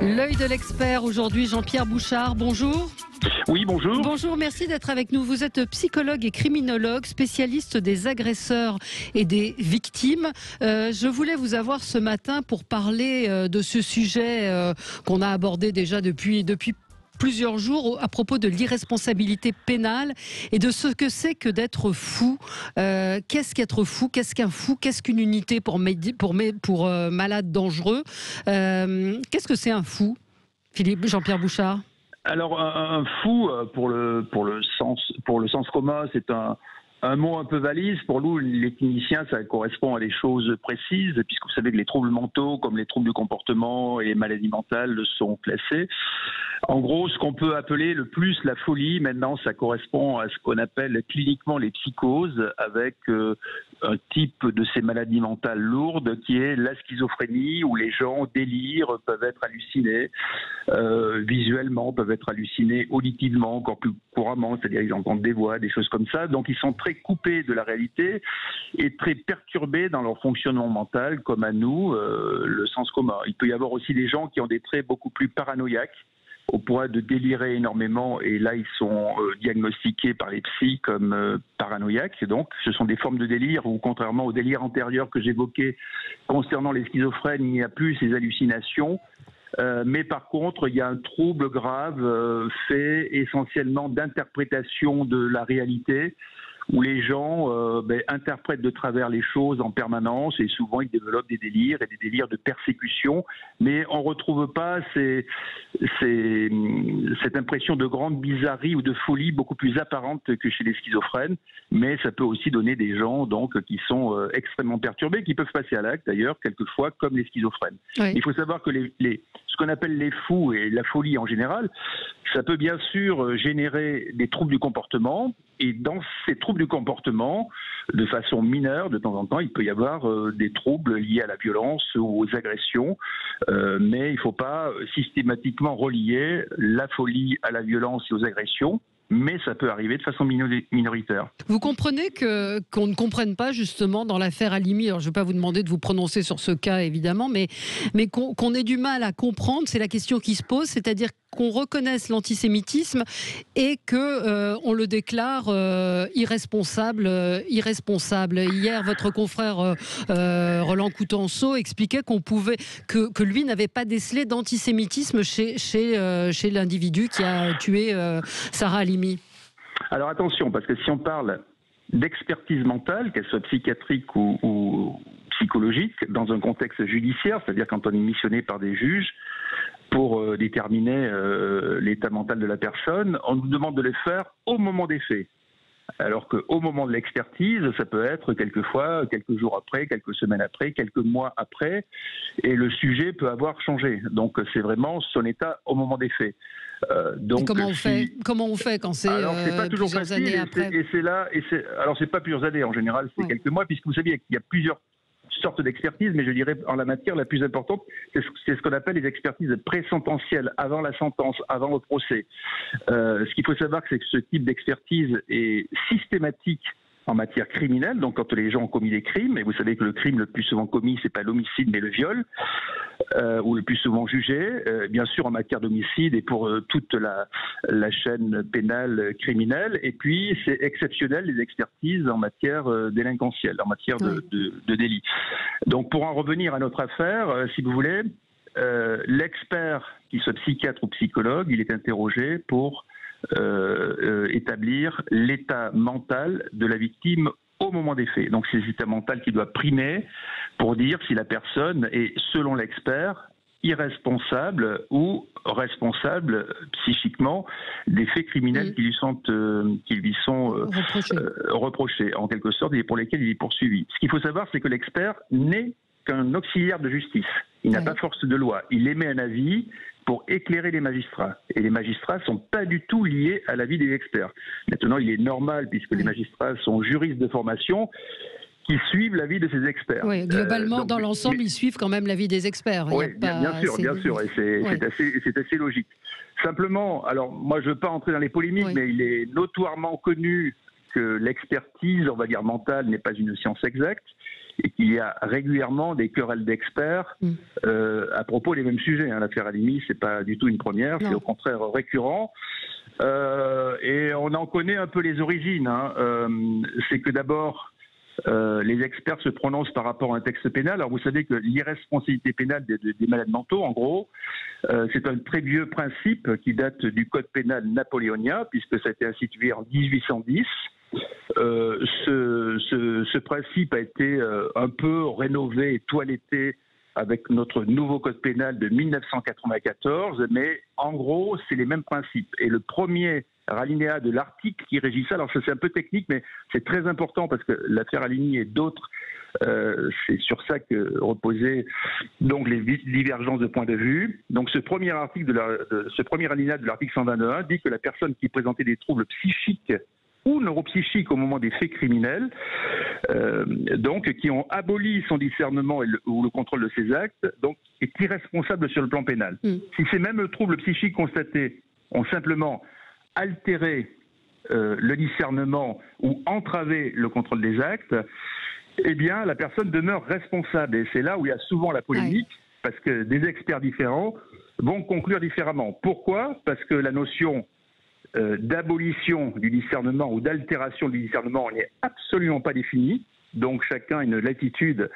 L'œil de l'expert aujourd'hui, Jean-Pierre Bouchard, bonjour. Oui, bonjour. Bonjour, merci d'être avec nous. Vous êtes psychologue et criminologue, spécialiste des agresseurs et des victimes. Je voulais vous avoir ce matin pour parler de ce sujet qu'on a abordé déjà depuis plusieurs jours à propos de l'irresponsabilité pénale et de ce que c'est que d'être fou. Qu'est-ce qu'être fou? Qu'est-ce qu'un fou? Qu'est-ce qu'une unité pour malade dangereux? Qu'est-ce que c'est un fou, Jean-Pierre Bouchard? Alors un fou, pour le sens commun, c'est un mot un peu valise. Pour nous, les cliniciens, ça correspond à des choses précises, puisque vous savez que les troubles mentaux, comme les troubles du comportement et les maladies mentales, sont classés. En gros, ce qu'on peut appeler le plus la folie, maintenant, ça correspond à ce qu'on appelle cliniquement les psychoses, avec un type de ces maladies mentales lourdes qui est la schizophrénie, où les gens délirent, peuvent être hallucinés visuellement, peuvent être hallucinés auditivement, encore plus couramment, c'est-à-dire ils entendent des voix, des choses comme ça. Donc ils sont très coupés de la réalité et très perturbés dans leur fonctionnement mental, comme à nous, le sens commun. Il peut y avoir aussi des gens qui ont des traits beaucoup plus paranoïaques, au point de délirer énormément, et là ils sont diagnostiqués par les psys comme paranoïaques. Et donc ce sont des formes de délire où, contrairement au délire antérieur que j'évoquais concernant les schizophrènes, il n'y a plus ces hallucinations. Mais par contre, il y a un trouble grave fait essentiellement d'interprétation de la réalité, où les gens interprètent de travers les choses en permanence, et souvent ils développent des délires et des délires de persécution, mais on ne retrouve pas cette impression de grande bizarrerie ou de folie beaucoup plus apparente que chez les schizophrènes. Mais ça peut aussi donner des gens donc qui sont extrêmement perturbés, qui peuvent passer à l'acte d'ailleurs quelquefois comme les schizophrènes. Oui. Il faut savoir que ce qu'on appelle les fous et la folie en général, ça peut bien sûr générer des troubles du comportement, et dans ces troubles du comportement, de façon mineure, de temps en temps, il peut y avoir des troubles liés à la violence ou aux agressions, mais il ne faut pas systématiquement relier la folie à la violence et aux agressions. Mais ça peut arriver de façon minoritaire. Vous comprenez qu'on ne comprenne pas justement dans l'affaire Halimi, alors je ne vais pas vous demander de vous prononcer sur ce cas évidemment, mais qu'on ait du mal à comprendre, c'est la question qui se pose, c'est-à-dire qu'on reconnaisse l'antisémitisme et qu'on le déclare irresponsable. Hier, votre confrère Roland Coutenceau expliquait que lui n'avait pas décelé d'antisémitisme chez l'individu qui a tué Sarah Halimi. Alors attention, parce que si on parle d'expertise mentale, qu'elle soit psychiatrique ou psychologique, dans un contexte judiciaire, c'est-à-dire quand on est missionné par des juges pour déterminer l'état mental de la personne, on nous demande de le faire au moment des faits. Alors qu'au moment de l'expertise, ça peut être quelquefois quelques jours après, quelques semaines après, quelques mois après, et le sujet peut avoir changé. Donc c'est vraiment son état au moment des faits. Donc comment on fait quand c'est plusieurs années après? Alors c'est pas plusieurs années, en général c'est quelques mois, puisque vous savez qu'il y a plusieurs sortes d'expertise, mais je dirais en la matière la plus importante, c'est ce qu'on appelle les expertises présententielles, avant la sentence, avant le procès. Ce qu'il faut savoir, c'est que ce type d'expertise est systématique en matière criminelle, donc quand les gens ont commis des crimes, et vous savez que le crime le plus souvent commis, c'est pas l'homicide mais le viol, ou le plus souvent jugé, bien sûr en matière d'homicide et pour toute la chaîne pénale criminelle, et puis c'est exceptionnel les expertises en matière délinquentielle, en matière de délit. Donc pour en revenir à notre affaire, si vous voulez, l'expert, qu'il soit psychiatre ou psychologue, il est interrogé pour établir l'état mental de la victime au moment des faits. Donc c'est l'état mental qui doit primer pour dire si la personne est, selon l'expert, irresponsable ou responsable psychiquement des faits criminels qui lui sont reprochés en quelque sorte, et pour lesquels il est poursuivi. Ce qu'il faut savoir, c'est que l'expert n'est qu'un auxiliaire de justice. Il n'a pas force de loi. Il émet un avis pour éclairer les magistrats. Et les magistrats ne sont pas du tout liés à l'avis des experts. Maintenant, il est normal, puisque les magistrats sont juristes de formation, qui suivent l'avis de ces experts. Oui, globalement, dans l'ensemble, ils suivent quand même l'avis des experts. Oui, bien sûr, et c'est assez logique. Simplement, alors moi je ne veux pas entrer dans les polémiques, mais il est notoirement connu que l'expertise, on va dire mentale, n'est pas une science exacte, et qu'il y a régulièrement des querelles d'experts à propos des mêmes sujets. L'affaire Halimi, c'est pas du tout une première, c'est au contraire récurrent. Et on en connaît un peu les origines. C'est que d'abord, les experts se prononcent par rapport à un texte pénal. Alors vous savez que l'irresponsabilité pénale des malades mentaux, en gros, c'est un très vieux principe qui date du code pénal napoléonien, puisque ça a été institué en 1810. Ce principe a été un peu rénové et toiletté avec notre nouveau code pénal de 1994, mais en gros, c'est les mêmes principes. Et le premier alinéa de l'article qui régit ça, alors ça c'est un peu technique, mais c'est très important parce que l'affaire Halimi et d'autres, c'est sur ça que reposaient donc les divergences de point de vue. Donc ce premier article ce premier alinéa de l'article 121 dit que la personne qui présentait des troubles psychiques ou neuropsychiques au moment des faits criminels, donc qui ont aboli son discernement ou le contrôle de ses actes, donc est irresponsable sur le plan pénal. Si ces mêmes troubles psychiques constatés ont simplement altéré le discernement ou entravé le contrôle des actes, eh bien la personne demeure responsable. Et c'est là où il y a souvent la polémique, parce que des experts différents vont conclure différemment. Pourquoi ? Parce que la notion d'abolition du discernement ou d'altération du discernement n'est absolument pas définie. Donc chacun a une latitude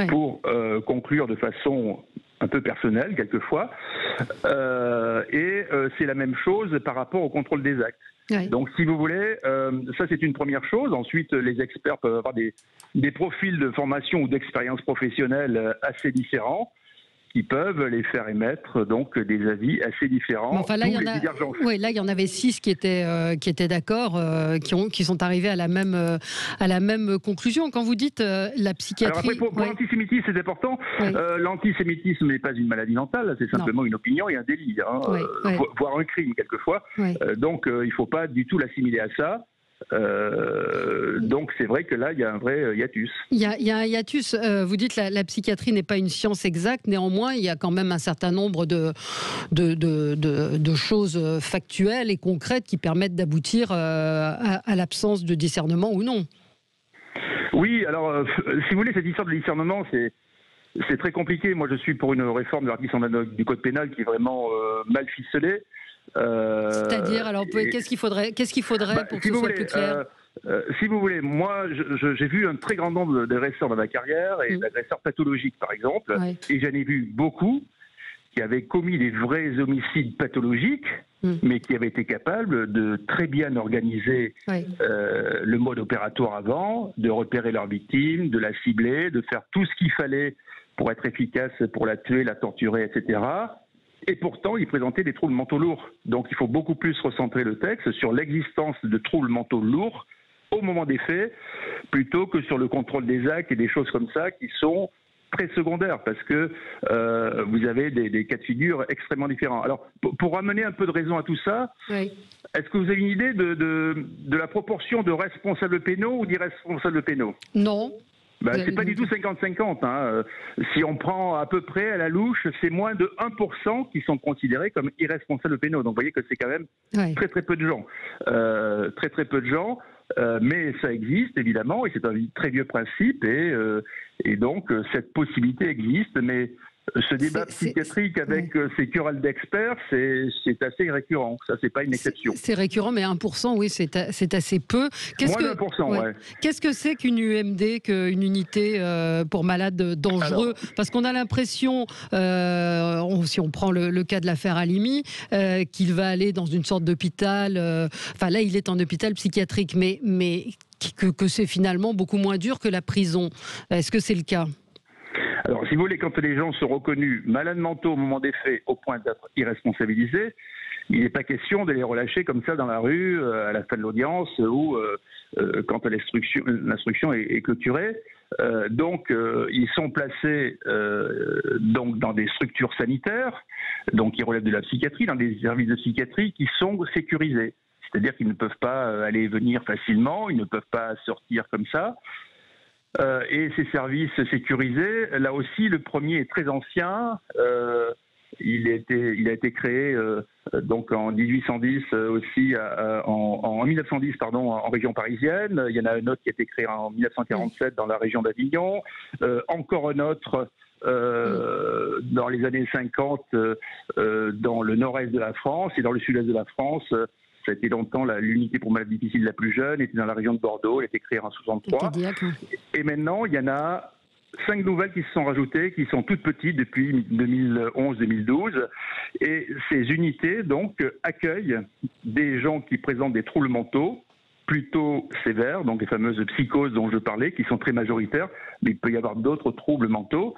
pour conclure de façon un peu personnelle quelquefois. C'est la même chose par rapport au contrôle des actes. Donc si vous voulez, ça c'est une première chose. Ensuite, les experts peuvent avoir des profils de formation ou d'expérience professionnelle assez différents, qui peuvent les faire émettre donc des avis assez différents. Mais enfin, là, il y en avait 6 qui étaient d'accord, qui sont arrivés à la même conclusion. Quand vous dites la psychiatrie... Alors après, pour l'antisémitisme, c'est important. L'antisémitisme n'est pas une maladie mentale, c'est simplement une opinion et un délit, voire un crime quelquefois. Donc il ne faut pas du tout l'assimiler à ça. Donc c'est vrai que là il y a un vrai hiatus. Il y a un hiatus. Vous dites la psychiatrie n'est pas une science exacte, néanmoins il y a quand même un certain nombre de choses factuelles et concrètes qui permettent d'aboutir à l'absence de discernement ou non. Oui, alors si vous voulez, cette histoire de discernement, c'est très compliqué. Moi je suis pour une réforme de l'article 129 du code pénal qui est vraiment mal ficelée. C'est-à-dire, alors, qu'est-ce qu'il faudrait pour que ce soit plus clair? Si vous voulez, moi, j'ai vu un très grand nombre d'agresseurs dans ma carrière, et d'agresseurs pathologiques, par exemple, et j'en ai vu beaucoup qui avaient commis des vrais homicides pathologiques, mais qui avaient été capables de très bien organiser le mode opératoire avant, de repérer leur victime, de la cibler, de faire tout ce qu'il fallait pour être efficace, pour la tuer, la torturer, etc. Et pourtant, il présentait des troubles mentaux lourds. Donc, il faut beaucoup plus recentrer le texte sur l'existence de troubles mentaux lourds au moment des faits, plutôt que sur le contrôle des actes et des choses comme ça qui sont très secondaires, parce que vous avez des cas de figure extrêmement différents. Alors, pour ramener un peu de raison à tout ça, est-ce que vous avez une idée de la proportion de responsables pénaux ou d'irresponsables pénaux? Non. C'est pas du tout 50-50. Si on prend à peu près à la louche, c'est moins de 1% qui sont considérés comme irresponsables pénaux. Donc vous voyez que c'est quand même très très peu de gens. Très peu de gens, mais ça existe évidemment, et c'est un très vieux principe, et donc cette possibilité existe, mais ce débat psychiatrique avec ces querelles d'experts, c'est assez récurrent. Ça, c'est pas une exception. C'est récurrent, mais 1%, oui, c'est assez peu. Moins de 1%, Qu'est-ce que c'est qu'une UMD, qu'une unité pour malades dangereux? Parce qu'on a l'impression, si on prend le cas de l'affaire Halimi, qu'il va aller dans une sorte d'hôpital. Enfin, là, il est en hôpital psychiatrique, mais que c'est finalement beaucoup moins dur que la prison. Est-ce que c'est le cas? Alors, si vous voulez, quand les gens sont reconnus malades mentaux au moment des faits, au point d'être irresponsabilisés, il n'est pas question de les relâcher comme ça dans la rue à la fin de l'audience ou quand l'instruction est clôturée. Donc, ils sont placés donc dans des structures sanitaires, donc qui relèvent de la psychiatrie, dans des services de psychiatrie qui sont sécurisés. C'est-à-dire qu'ils ne peuvent pas aller et venir facilement, ils ne peuvent pas sortir comme ça. Et ces services sécurisés, là aussi, le premier est très ancien. Il a été créé donc en 1810 aussi, en 1910 pardon, en région parisienne. Il y en a un autre qui a été créé en 1947 dans la région d'Avignon. Encore un autre dans les années 50 dans le nord-est de la France, et dans le sud-est de la France. Ça a été longtemps l'unité pour malades difficiles la plus jeune, était dans la région de Bordeaux, elle a été créée en 63. Et maintenant, il y en a 5 nouvelles qui se sont rajoutées, qui sont toutes petites depuis 2011-2012. Et ces unités, donc, accueillent des gens qui présentent des troubles mentaux plutôt sévères, donc les fameuses psychoses dont je parlais, qui sont très majoritaires, mais il peut y avoir d'autres troubles mentaux.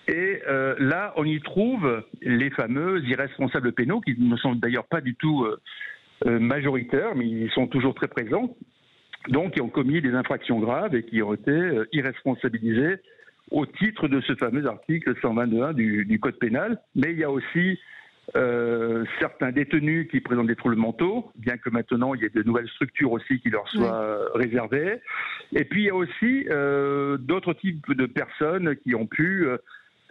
Et là, on y trouve les fameux irresponsables pénaux, qui ne sont d'ailleurs pas du tout majoritaires, mais ils sont toujours très présents, donc qui ont commis des infractions graves et qui ont été irresponsabilisés au titre de ce fameux article 121 du Code pénal. Mais il y a aussi certains détenus qui présentent des troubles mentaux, bien que maintenant il y ait de nouvelles structures aussi qui leur soient réservées. Et puis il y a aussi d'autres types de personnes qui ont pu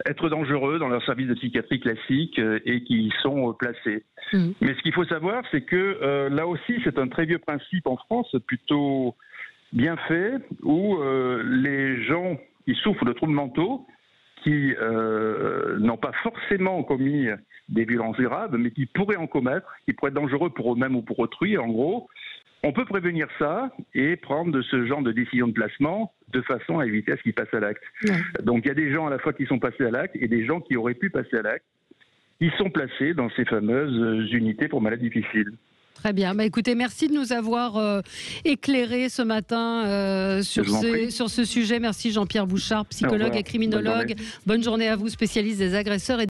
être dangereux dans leur service de psychiatrie classique et qui y sont placés. Mais ce qu'il faut savoir, c'est que là aussi, c'est un très vieux principe en France, plutôt bien fait, où les gens qui souffrent de troubles mentaux, qui n'ont pas forcément commis des violences graves, mais qui pourraient en commettre, qui pourraient être dangereux pour eux-mêmes ou pour autrui, en gros, on peut prévenir ça et prendre de ce genre de décision de placement de façon à éviter à ce qu'ils passent à l'acte. Donc il y a des gens à la fois qui sont passés à l'acte et des gens qui auraient pu passer à l'acte, qui sont placés dans ces fameuses unités pour malades difficiles. Très bien. Bah, écoutez, merci de nous avoir éclairé ce matin sur ce sujet. Merci Jean-Pierre Bouchard, psychologue et criminologue. Bonne journée à vous, spécialiste des agresseurs et